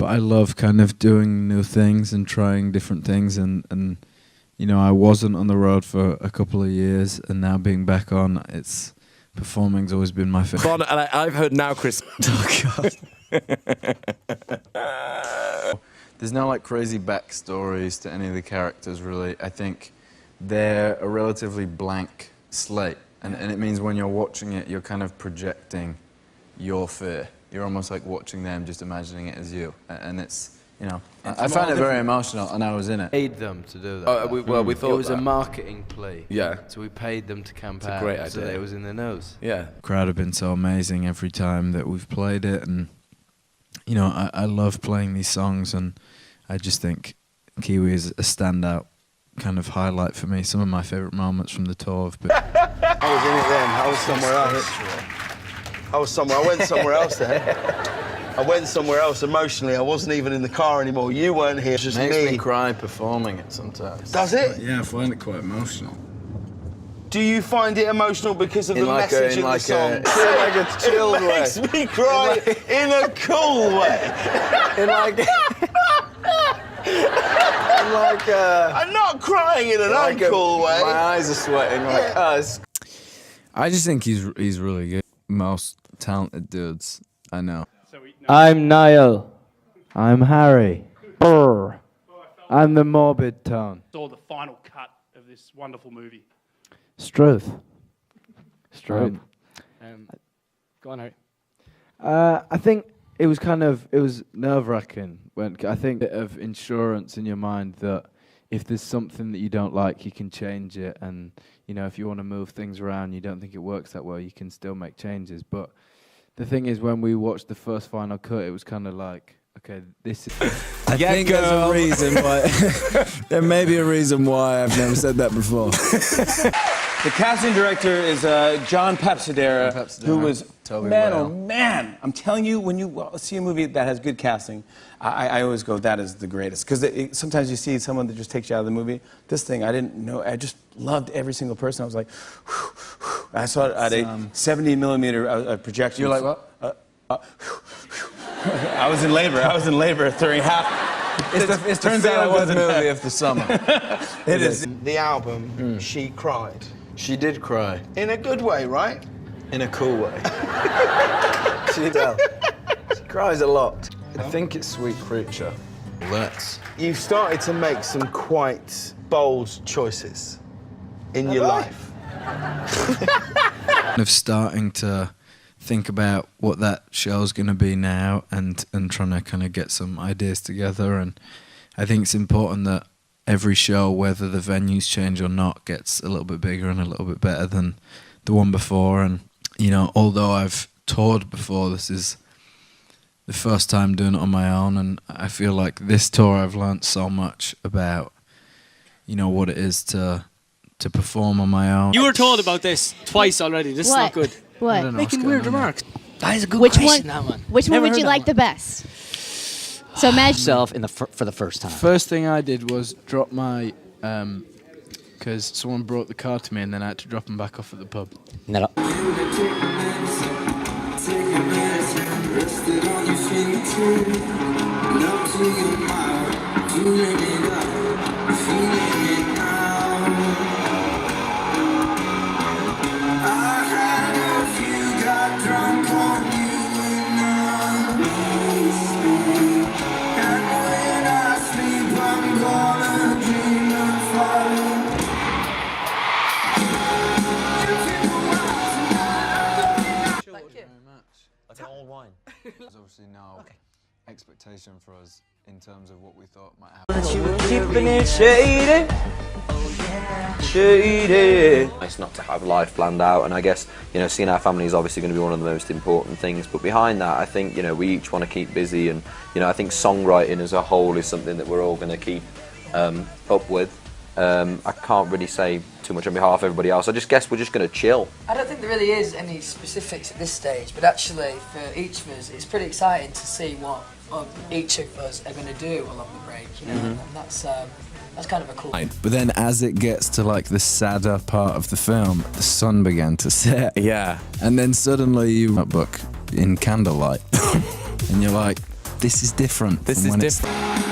but I love kind of doing new things and trying different things, and you know, I wasn't on the road for a couple of years, and now being back on, performing's always been my favorite. Bon, and I've heard now, Chris. Oh God. There's no like crazy backstories to any of the characters, really. I think they're a relatively blank slate, and it means when you're watching it, you're kind of projecting your fear. You're almost like watching them, just imagining it as you, and it's, you know, I found it very emotional, and I was in it. Paid them to do that. We thought it was that. a marketing play. Yeah. So we paid them to camp It's a out. great So idea. that it was in their nose. Yeah. The crowd have been so amazing every time that we've played it, and you know, I love playing these songs, and I just think Kiwi is a standout kind of highlight for me. Some of my favourite moments from the tour have been. I was in it then. I was somewhere else. I went somewhere else then. I went somewhere else emotionally. I wasn't even in the car anymore. You weren't here. It's just Makes me. me cry performing it sometimes. Does it? Yeah, I find it quite emotional. Do you find it emotional because of In the like message in of like the song? like a chilled It makes me cry in a cool way. In like. I'm not crying in an uncool way. My eyes are sweating like us. I just think he's really good. Most talented dudes I know. I'm Niall. I'm Harry. Brr. I'm the morbid tone. Saw the final cut of this wonderful movie. Struth. Struth. Go on, Harry. I think it was nerve-wracking when I think a bit of insurance in your mind that if there's something that you don't like, you can change it, and you know, if you want to move things around, you don't think it works that well, you can still make changes. But the thing is, when we watched the first final cut, it was kind of like, okay, this is. I think there's a reason why. There may be a reason why I've never said that before. The casting director is John Papsidera, who was, Toby man, Whale. oh man, I'm telling you, when you see a movie that has good casting, I always go, that is the greatest. Because sometimes you see someone that just takes you out of the movie. This thing, I didn't know, I just loved every single person. I was like, whew, whew. I saw it at a 70 millimeter projection. You're like, what? I was in labor during half. It turns out I wasn't movie of the summer. It is. The album, she cried. She did cry. In a good way, right? In a cool way. She does. She cries a lot. I think it's Sweet Creature. Let's. You've started to make some quite bold choices in your life. Of starting to think about what that show's going to be now, and trying to kind of get some ideas together. And I think it's important that every show, whether the venues change or not, gets a little bit bigger and a little bit better than the one before. And you know, although I've toured before, this is the first time doing it on my own, and I feel like this tour I've learnt so much about, you know, what it is to perform on my own. You were told about this twice already. This is not good. What? Making weird remarks. That is a good question, that one. Which one would you like the best? So imagine Yourself in for the first time. First thing I did was drop my, because someone brought the car to me, and then I had to drop them back off at the pub. No. There's obviously no expectation for us in terms of what we thought might happen. Keeping it shady. Shady. Nice not to have life planned out, and I guess, you know, seeing our family is obviously going to be one of the most important things, but behind that I think, you know, we each want to keep busy, and you know, I think songwriting as a whole is something that we're all going to keep up with. I can't really say too much on behalf of everybody else. I just guess we're just going to chill. I don't think there really is any specifics at this stage, but actually for each of us it's pretty exciting to see what each of us are going to do along the break, you know, and that's kind of a cool. But then as it gets to like the sadder part of the film, the sun began to set. Yeah. And then suddenly you book in candlelight. And you're like, this is different. This from is when it's- different.